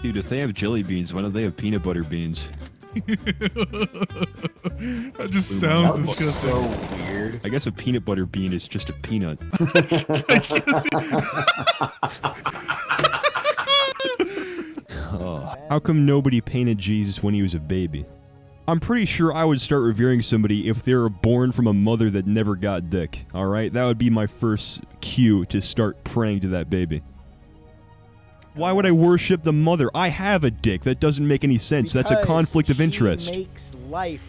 Dude, if they have jelly beans, why don't they have peanut butter beans? That just sounds disgusting. So weird. I guess a peanut butter bean is just a peanut. How come nobody painted Jesus when he was a baby? I'm pretty sure I would start revering somebody if they were born from a mother that never got dick, alright? That would be my first cue to start praying to that baby. Why would I worship the mother? I have a dick. That doesn't make any sense. That's a conflict of interest. She makes life.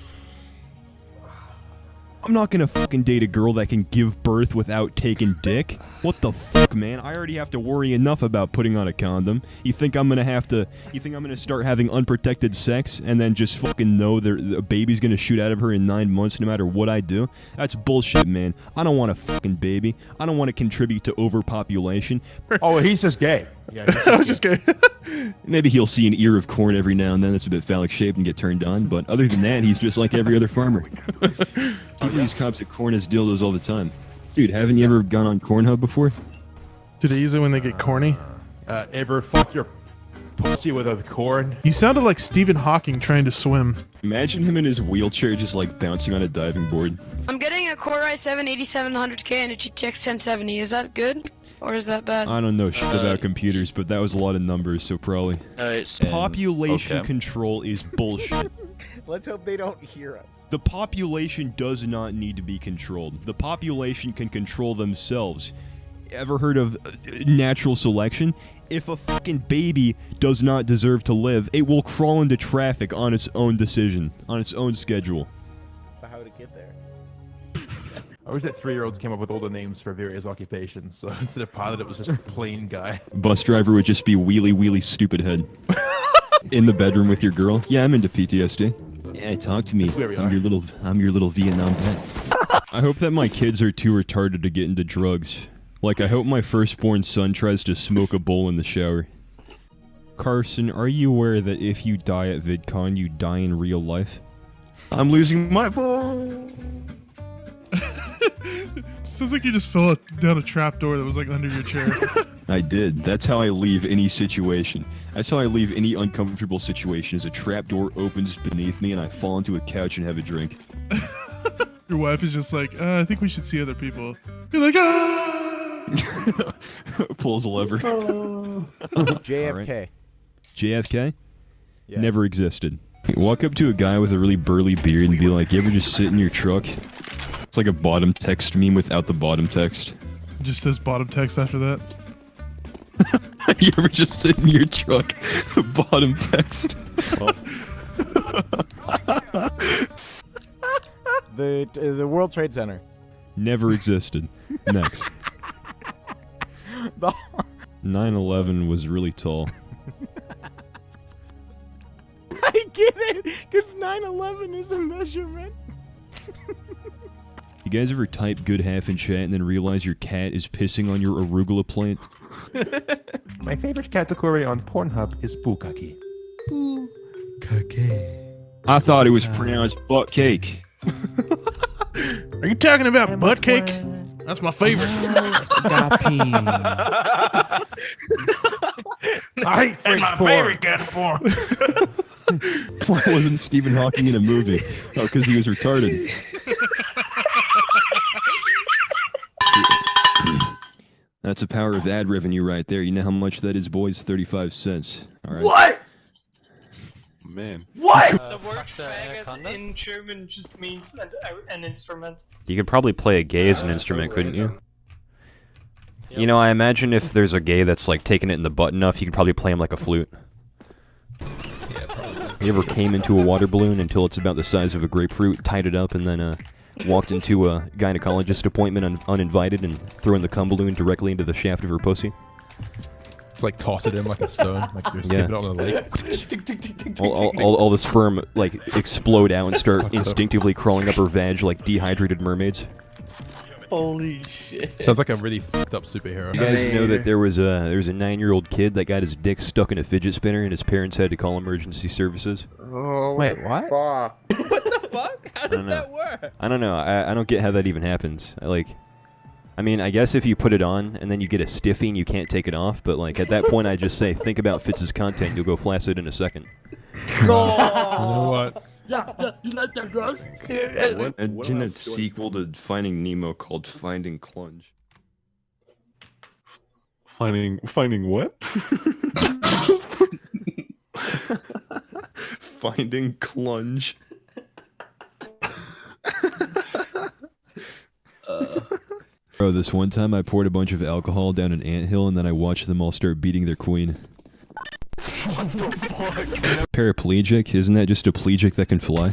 I'm not gonna fucking date a girl that can give birth without taking dick. What the fuck, man? I already have to worry enough about putting on a condom. You think I'm gonna start having unprotected sex and then just fucking know a baby's gonna shoot out of her in 9 months no matter what I do? That's bullshit, man. I don't want a fucking baby. I don't want to contribute to overpopulation. Oh, he's just gay. Yeah, I was just kidding. Maybe he'll see an ear of corn every now and then that's a bit phallic shaped and get turned on, but other than that, he's just like every other farmer. People use cops at corn as dildos all the time. Dude, haven't you ever gone on Cornhub before? Do they use it when they get corny? Ever fuck your pussy with a corn? You sounded like Stephen Hawking trying to swim. Imagine him in his wheelchair just like bouncing on a diving board. I'm getting a Core i7 8700K and a GTX 1070. Is that good? Or is that bad? I don't know shit about computers, but that was a lot of numbers, so probably. Population control is bullshit. Let's hope they don't hear us. The population does not need to be controlled. The population can control themselves. Ever heard of natural selection? If a fucking baby does not deserve to live, it will crawl into traffic on its own decision, on its own schedule. But how would it get there? I wish that 3-year-olds came up with all the names for various occupations, so instead of pilot, it was just plain guy. Bus driver would just be wheelie stupid head. In the bedroom with your girl? Yeah, I'm into PTSD. Yeah, talk to me. I'm your little Vietnam vet. I hope that my kids are too retarded to get into drugs. Like, I hope my firstborn son tries to smoke a bowl in the shower. Carson, are you aware that if you die at VidCon, you die in real life? I'm losing my phone. Sounds like you just fell down a trapdoor that was like under your chair. I did. That's how I leave any situation. That's how I leave any uncomfortable situation, is a trapdoor opens beneath me and I fall into a couch and have a drink. Your wife is just like, I think we should see other people. You're like, ah! Pulls a lever. JFK. Right. JFK? Yeah. Never existed. Walk up to a guy with a really burly beard and be like, you ever just sit in your truck? It's like a bottom text meme without the bottom text. It just says bottom text after that. You ever just sit in your truck? Bottom text. The World Trade Center. Never existed. Next. 9/11 was really tall. I get it, because 9/11 is a measurement. You guys ever type good half in chat and then realize your cat is pissing on your arugula plate? My favorite category on Pornhub is bukkake. Bukkake. I thought it was pronounced butt cake. Are you talking about butt cake? That's my favorite. I hate French my porn. favorite kind of porn. Why wasn't Stephen Hawking in a movie? Oh, because he was retarded. That's a power of ad revenue right there. You know how much that is, boys? 35 cents. All right. What? Man. What? The word faggot in German just means an instrument. You could probably play a gay as an instrument, couldn't you? You know, I imagine if there's a gay that's like taking it in the butt enough, you could probably play him like a flute. Yeah, probably. You ever came into a water balloon until it's about the size of a grapefruit, tied it up, and then walked into a gynecologist appointment uninvited and thrown the cum balloon directly into the shaft of her pussy? It's like toss it in like a stone, like you're skipping it on a lake. All the sperm like explode out and start instinctively crawling up her vag like dehydrated mermaids. Holy shit. Sounds like a really fucked up superhero. You guys know that there was a 9-year-old kid that got his dick stuck in a fidget spinner and his parents had to call emergency services? Oh, wait, what? What the fuck? How does that work? I don't know. I don't get how that even happens. I mean, I guess if you put it on and then you get a stiffy and you can't take it off, but like at that point I just say, think about Fitz's content, you'll go flaccid in a second. You know what? You like that, guys? Imagine a sequel to Finding Nemo called Finding Clunge. Finding what? Finding Clunge. Bro, this one time I poured a bunch of alcohol down an anthill and then I watched them all start beating their queen. What the fuck? Paraplegic? Isn't that just a plegic that can fly?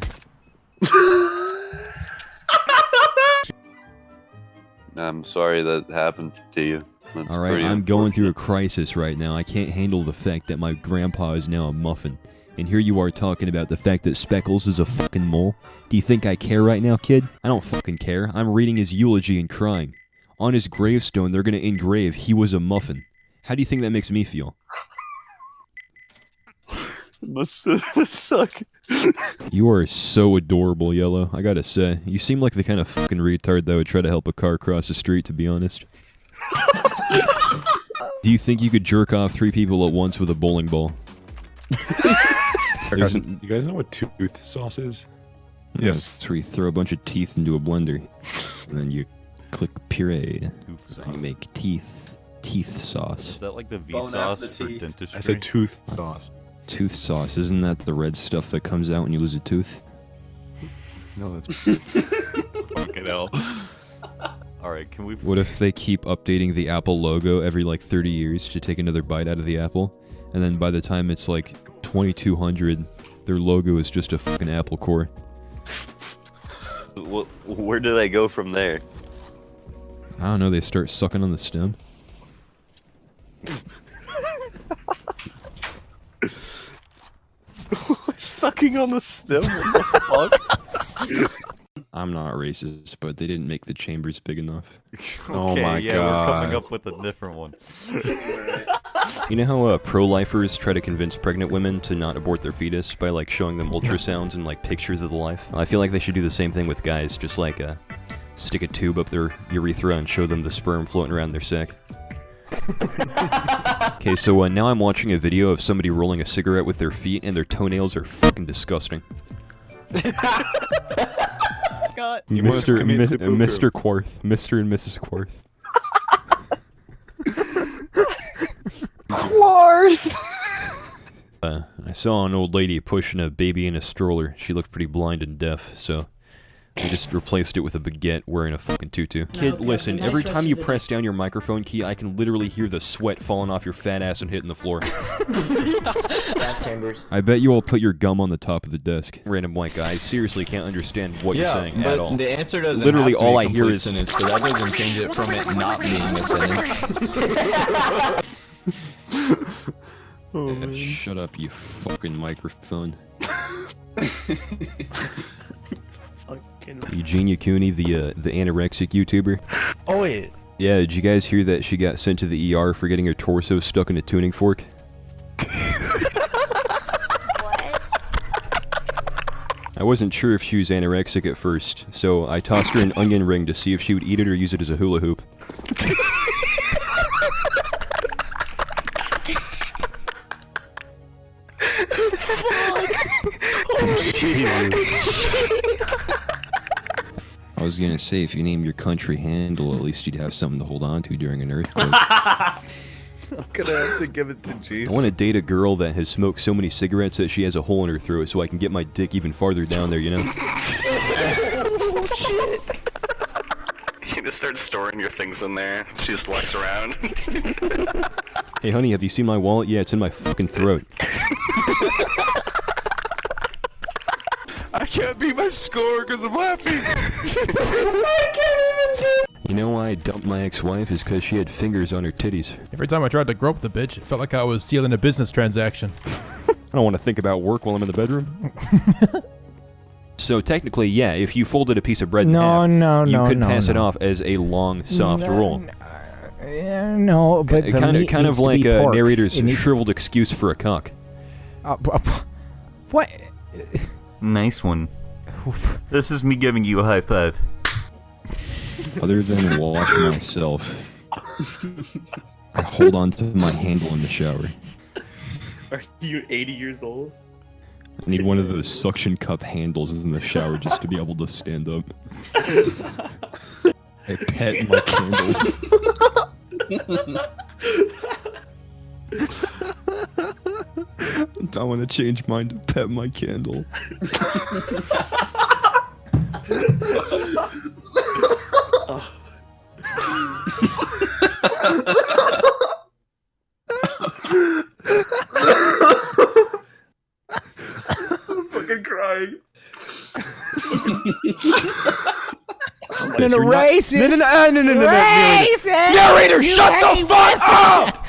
I'm sorry that happened to you. That's Alright, pretty I'm going through a crisis right now. I can't handle the fact that my grandpa is now a muffin. And here you are talking about the fact that Speckles is a fucking mole. Do you think I care right now, kid? I don't fucking care. I'm reading his eulogy and crying. On his gravestone, they're gonna engrave, "He was a muffin." How do you think that makes me feel? Must suck. You are so adorable, Yellow. I gotta say. You seem like the kind of fucking retard that would try to help a car cross the street, to be honest. Do you think you could jerk off 3 people at once with a bowling ball? You guys know what tooth sauce is? Yes. It's where you throw a bunch of teeth into a blender. And then you click puree. And you make teeth sauce. Is that like the V sauce for dentistry? I said tooth sauce. Tooth sauce, isn't that the red stuff that comes out when you lose a tooth? No, that's... Fucking hell. Alright, can we... What if they keep updating the Apple logo every like 30 years to take another bite out of the apple? And then by the time it's like 2200, their logo is just a fucking apple core. Where do they go from there? I don't know, they start sucking on the stem. Sucking on the stem? What the fuck? I'm not racist, but they didn't make the chambers big enough. Oh my god. We're coming up with a different one. You know how pro-lifers try to convince pregnant women to not abort their fetus by like showing them ultrasounds and like pictures of the life? I feel like they should do the same thing with guys, just like stick a tube up their urethra and show them the sperm floating around their sack. Okay, so now I'm watching a video of somebody rolling a cigarette with their feet and their toenails are fucking disgusting. God. Mr. and Mrs. Quarth. Quarth! I saw an old lady pushing a baby in a stroller. She looked pretty blind and deaf, so we just replaced it with a baguette wearing a fucking tutu. Kid, listen, every time you press down your microphone key, I can literally hear the sweat falling off your fat ass and hitting the floor. I bet you all put your gum on the top of the desk. Random white guy, I seriously can't understand what you're saying at all. The answer doesn't literally have to all be I hear is sentence, but that doesn't change it from it not being a sentence. Yeah, shut up, you fucking microphone. Eugenia Cooney, the anorexic YouTuber. Oh wait. Yeah, did you guys hear that she got sent to the ER for getting her torso stuck in a tuning fork? I wasn't sure if she was anorexic at first, so I tossed her an onion ring to see if she would eat it or use it as a hula hoop. I was gonna say, if you name your country Handle, at least you'd have something to hold on to during an earthquake. I'm gonna have to give it to Jesus. I want to date a girl that has smoked so many cigarettes that she has a hole in her throat so I can get my dick even farther down there, you know? You just start storing your things in there. She just walks around. Hey honey, have you seen my wallet? Yeah, it's in my fucking throat. I can't beat my score because I'm laughing. You know why I dumped my ex-wife is because she had fingers on her titties. Every time I tried to grope the bitch, it felt like I was stealing a business transaction. I don't want to think about work while I'm in the bedroom. So technically, yeah, if you folded a piece of bread in half, you could pass it off as a long, soft roll. No, but the meat kind needs of to like be a pork. narrator's It needs- shriveled excuse for a cock. What? Nice one. This is me giving you a high five. Other than wash myself, I hold on to my handle in the shower. Are you 80 years old? I need one of those suction cup handles in the shower just to be able to stand up. I pet my candle. I want to change mine to pet my candle. I'm fucking crying. No, racist! No. Racist! Narrator, shut the fuck up!